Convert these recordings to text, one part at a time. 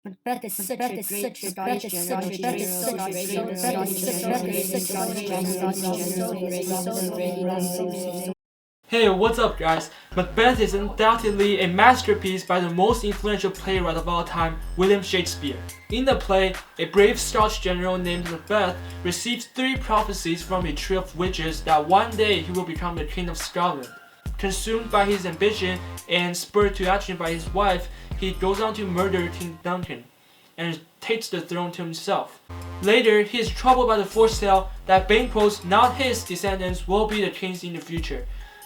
Macbeth is such a great Scottish general. Hey, what's up guys? Macbeth is undoubtedly a masterpiece by the most influential playwright of all time, William Shakespeare. In the play, a brave Scottish general named Macbeth receives 3 prophecies from a trio of witches that one day he will become the King of Scotland. Consumed by his ambition and spurred to action by his wife, he goes on to murder King Duncan and takes the throne to himself. Later, he is troubled by the foretell that Banquo's, not his descendants, will be the kings in the future.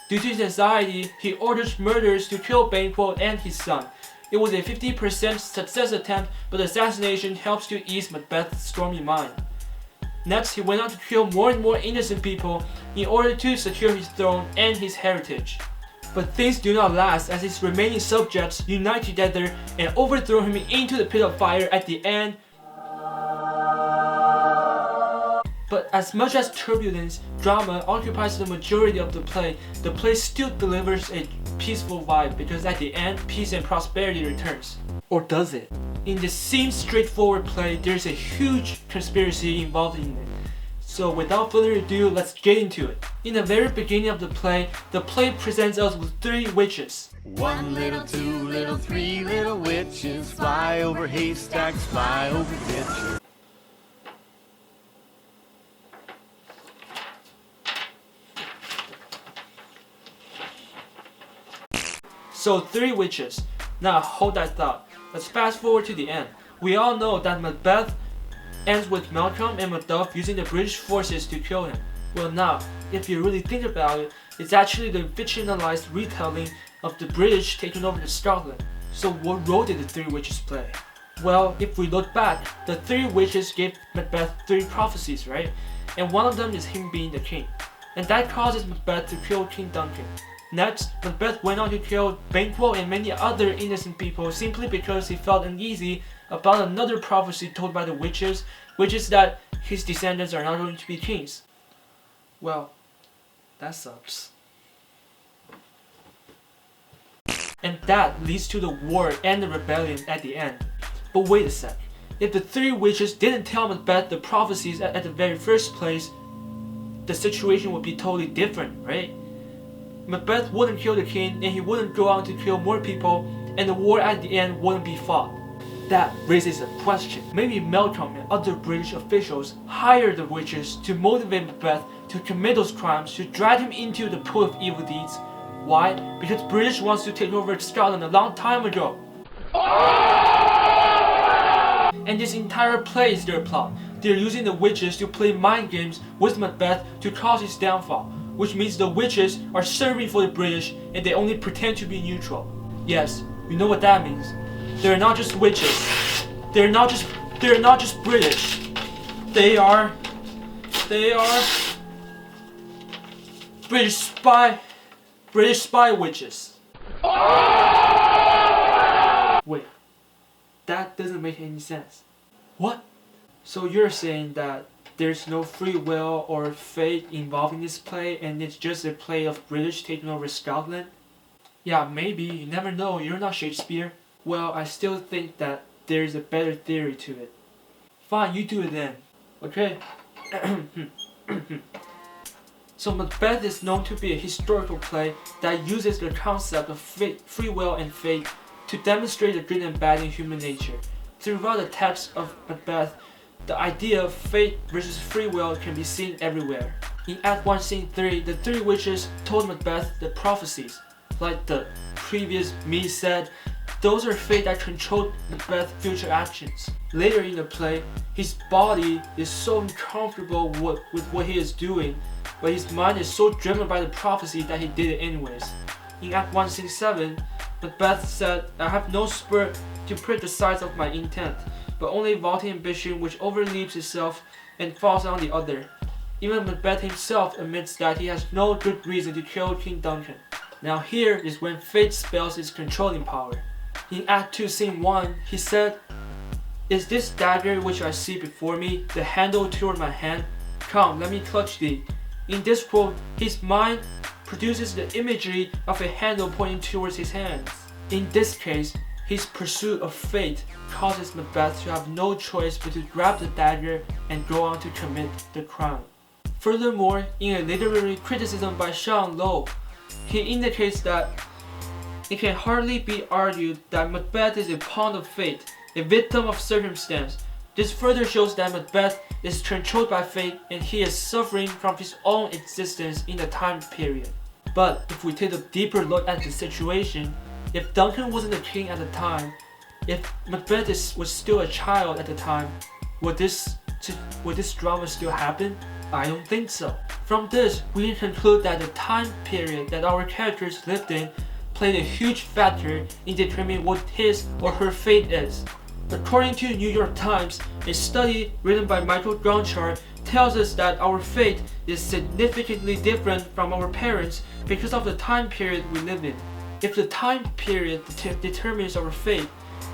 Due to his anxiety, he orders murderers to kill Banquo and his son. It was a 50% success attempt, but the assassination helps to ease Macbeth's stormy mind. Next, he went on to kill more and more innocent people in order to secure his throne and his heritage. But things do not last as his remaining subjects unite together and overthrow him into the pit of fire at the end. But as much as turbulence, drama occupies the majority of the play still delivers a peaceful vibe because at the end, peace and prosperity returns. Or does it? In the same straightforward play, there's a huge conspiracy involved in it. So without further ado, let's get into it. In the very beginning of the play presents us with 3 witches. 1 little, 2 little, 3 little witches fly over haystacks, fly over ditches. So 3 witches. Now hold that thought. Let's fast forward to the end. We all know that Macbeth ends with Malcolm and Macduff using the British forces to kill him. Well now, if you really think about it, it's actually the fictionalized retelling of the British taking over Scotland. So what role did the 3 witches play? Well, if we look back, the 3 witches gave Macbeth 3 prophecies, right? And one of them is him being the king. And that causes Macbeth to kill King Duncan. Next, Macbeth went on to kill Banquo and many other innocent people simply because he felt uneasy about another prophecy told by the witches, which is that his descendants are not going to be kings. Well, that sucks. And that leads to the war and the rebellion at the end. But wait a sec. If the 3 witches didn't tell Macbeth the prophecies at the very first place, the situation would be totally different, right? Macbeth wouldn't kill the king and he wouldn't go on to kill more people and the war at the end wouldn't be fought. That raises a question. Maybe Malcolm and other British officials hired the witches to motivate Macbeth to commit those crimes, to drag him into the pool of evil deeds. Why? Because British wants to take over Scotland a long time ago. And this entire play is their plot. They're using the witches to play mind games with Macbeth to cause his downfall. Which means the witches are serving for the British and they only pretend to be neutral. Yes, you know what that means. They're not just witches. They're not just British. They are British spy witches. Wait, that doesn't make any sense. What? So you're saying that there's no free will or fate involved in this play and it's just a play of British taking over Scotland? Yeah, maybe, you never know, you're not Shakespeare. Well, I still think that there's a better theory to it. Fine, you do it then. Okay? So Macbeth is known to be a historical play that uses the concept of fate, free will and fate to demonstrate the good and bad in human nature. Throughout the text of Macbeth, the idea of fate versus free will can be seen everywhere. In Act 1 Scene 3, the 3 witches told Macbeth the prophecies. Like the previous me said, those are fate that controlled Macbeth's future actions. Later in the play, his body is so uncomfortable with what he is doing, but his mind is so driven by the prophecy that he did it anyways. In Act 1 Scene 7, Macbeth said, I have no spur to prick the sides of my intent, but only vaulting ambition which overleaps itself and falls on the other. Even Macbeth himself admits that he has no good reason to kill King Duncan. Now here is when fate spells its controlling power. In Act 2 Scene 1, he said, Is this dagger which I see before me, the handle toward my hand? Come, let me clutch thee. In this quote, his mind produces the imagery of a handle pointing towards his hands. In this case, His pursuit of fate causes Macbeth to have no choice but to grab the dagger and go on to commit the crime. Furthermore, in a literary criticism by Sean Lowe, he indicates that it can hardly be argued that Macbeth is a pawn of fate, a victim of circumstance. This further shows that Macbeth is controlled by fate and he is suffering from his own existence in the time period. But if we take a deeper look at the situation, if Duncan wasn't the king at the time, if Macbeth was still a child at the time, would this drama still happen? I don't think so. From this, we can conclude that the time period that our characters lived in played a huge factor in determining what his or her fate is. According to New York Times, a study written by Michael Gronchar tells us that our fate is significantly different from our parents because of the time period we live in. If the time period determines our fate,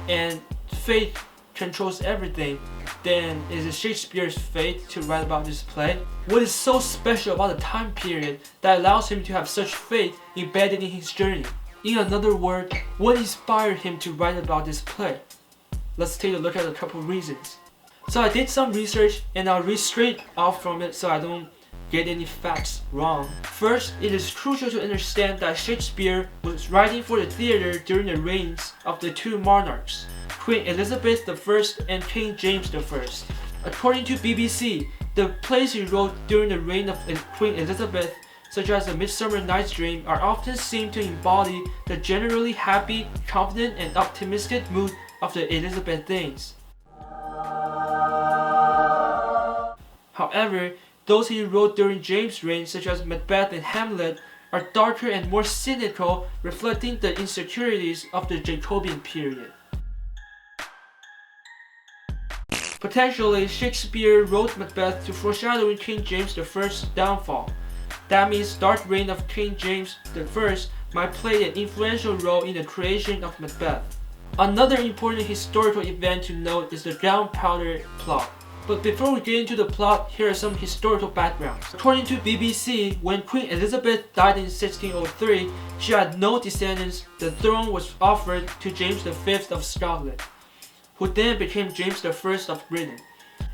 and fate controls everything, then is it Shakespeare's fate to write about this play? What is so special about the time period that allows him to have such fate embedded in his journey? In another word, what inspired him to write about this play? Let's take a look at a couple reasons. So I did some research and I'll read straight off from it so I don't get any facts wrong. First, it is crucial to understand that Shakespeare was writing for the theater during the reigns of the two monarchs, Queen Elizabeth I and King James I. According to BBC, the plays he wrote during the reign of Queen Elizabeth, such as A Midsummer Night's Dream, are often seen to embody the generally happy, confident, and optimistic mood of the Elizabethans. However, those he wrote during James' reign, such as Macbeth and Hamlet, are darker and more cynical, reflecting the insecurities of the Jacobean period. Potentially, Shakespeare wrote Macbeth to foreshadow King James I's downfall. That means dark reign of King James I might play an influential role in the creation of Macbeth. Another important historical event to note is the gunpowder plot. But before we get into the plot, here are some historical backgrounds. According to BBC, when Queen Elizabeth died in 1603, she had no descendants. The throne was offered to James V of Scotland, who then became James I of Britain.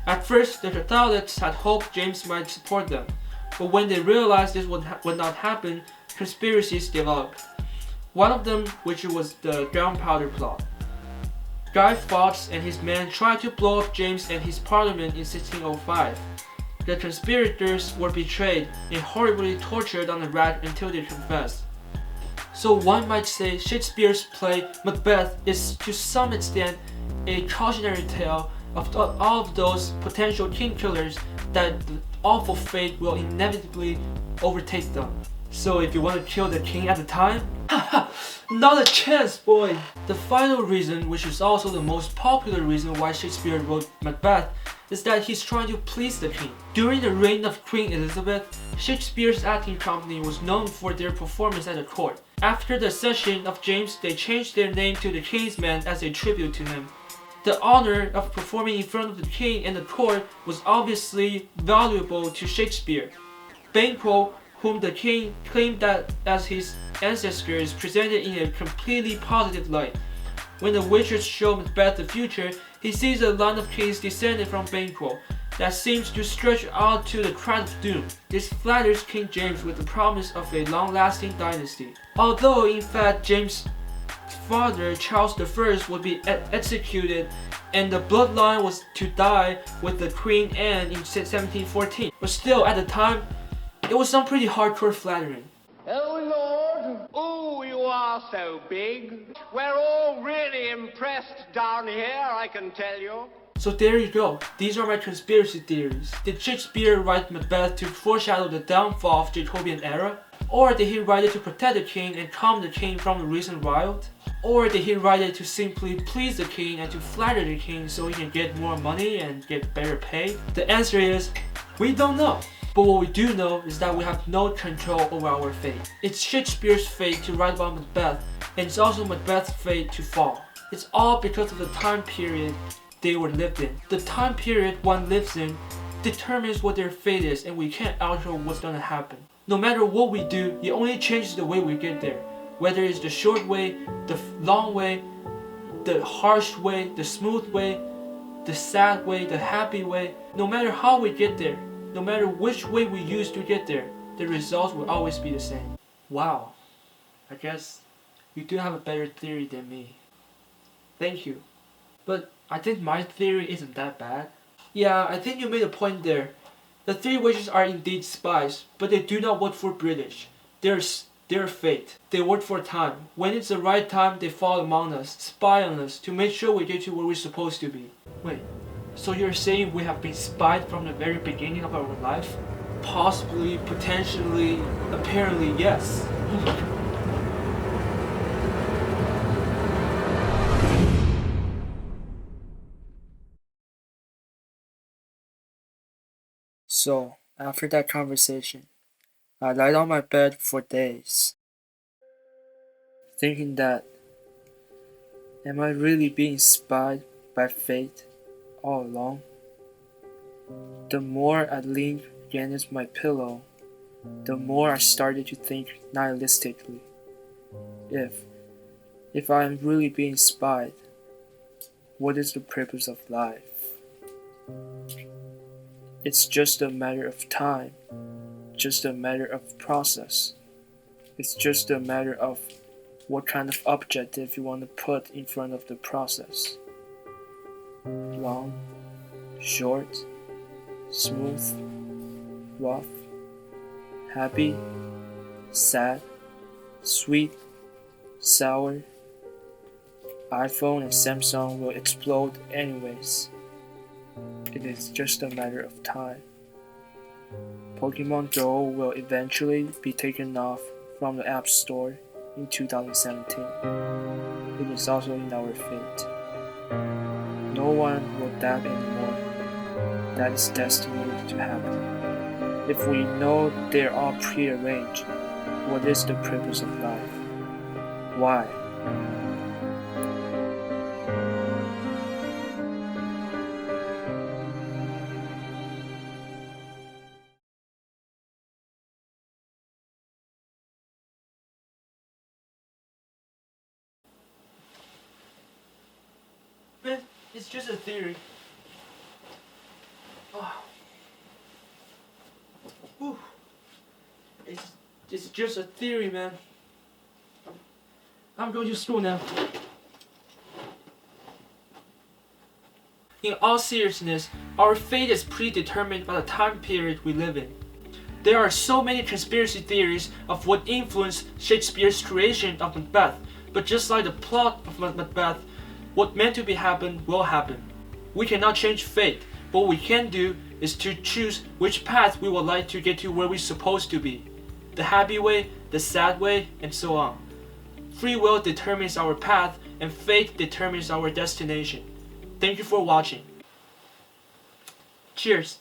At first, the Catholics had hoped James might support them, but when they realized this would not happen, conspiracies developed. One of them, which was the gunpowder plot. Guy Fawkes and his men tried to blow up James and his parliament in 1605. The conspirators were betrayed and horribly tortured on the rack until they confessed. So one might say Shakespeare's play Macbeth is to some extent a cautionary tale of all of those potential king killers that the awful fate will inevitably overtake them. So if you want to kill the king at the time, not a chance, boy! The final reason, which is also the most popular reason why Shakespeare wrote Macbeth, is that he's trying to please the king. During the reign of Queen Elizabeth, Shakespeare's acting company was known for their performance at the court. After the accession of James, they changed their name to the King's Men as a tribute to him. The honor of performing in front of the king and the court was obviously valuable to Shakespeare. Banquo, whom the king claimed that as his ancestors, presented in a completely positive light. When the witches show Macbeth the future, he sees a line of kings descended from Banquo that seems to stretch out to the crown of doom. This flatters King James with the promise of a long-lasting dynasty. Although in fact James' father Charles I would be executed and the bloodline was to die with the Queen Anne in 1714. But still, at the time, it was some pretty hardcore flattering. Oh, Lord. Oh, you are so big. We're all really impressed down here, I can tell you. So there you go. These are my conspiracy theories. Did Shakespeare write Macbeth to foreshadow the downfall of the Jacobean era? Or did he write it to protect the king and calm the king from the recent riot? Or did he write it to simply please the king and to flatter the king so he can get more money and get better pay? The answer is, we don't know. But what we do know is that we have no control over our fate. It's Shakespeare's fate to write about Macbeth, and it's also Macbeth's fate to fall. It's all because of the time period they were lived in. The time period one lives in determines what their fate is, and we can't alter what's gonna happen. No matter what we do, it only changes the way we get there. Whether it's the short way, the long way, the harsh way, the smooth way, the sad way, the happy way. No matter how we get there, no matter which way we use to get there, the results will always be the same. Wow, I guess you do have a better theory than me. Thank you. But I think my theory isn't that bad. Yeah, I think you made a point there. The three witches are indeed spies, but they do not work for British. They're fate. They work for time. When it's the right time, they fall among us, spy on us, to make sure we get to where we're supposed to be. Wait, so you're saying we have been spied from the very beginning of our life? Possibly, potentially, apparently, yes. So, after that conversation, I lied on my bed for days, thinking that, am I really being spied by fate all along? The more I leaned against my pillow, the more I started to think nihilistically. If I am really being spied, what is the purpose of life? It's just a matter of time, just a matter of process. It's just a matter of what kind of objective you want to put in front of the process. Long, short, smooth, rough, happy, sad, sweet, sour. iPhone and Samsung will explode anyways. It is just a matter of time. Pokemon Go will eventually be taken off from the App Store in 2017. It is also in our fate. No one will dab anymore. That is destined to happen. If we know they're all prearranged, what is the purpose of life? Why? Man, it's just a theory. Oh. Whew. It's just a theory, man. I'm going to school now. In all seriousness, our fate is predetermined by the time period we live in. There are so many conspiracy theories of what influenced Shakespeare's creation of Macbeth, but just like the plot of Macbeth, what meant to be happen will happen. We cannot change fate, but what we can do is to choose which path we would like to get to where we're supposed to be. The happy way, the sad way, and so on. Free will determines our path, and fate determines our destination. Thank you for watching. Cheers.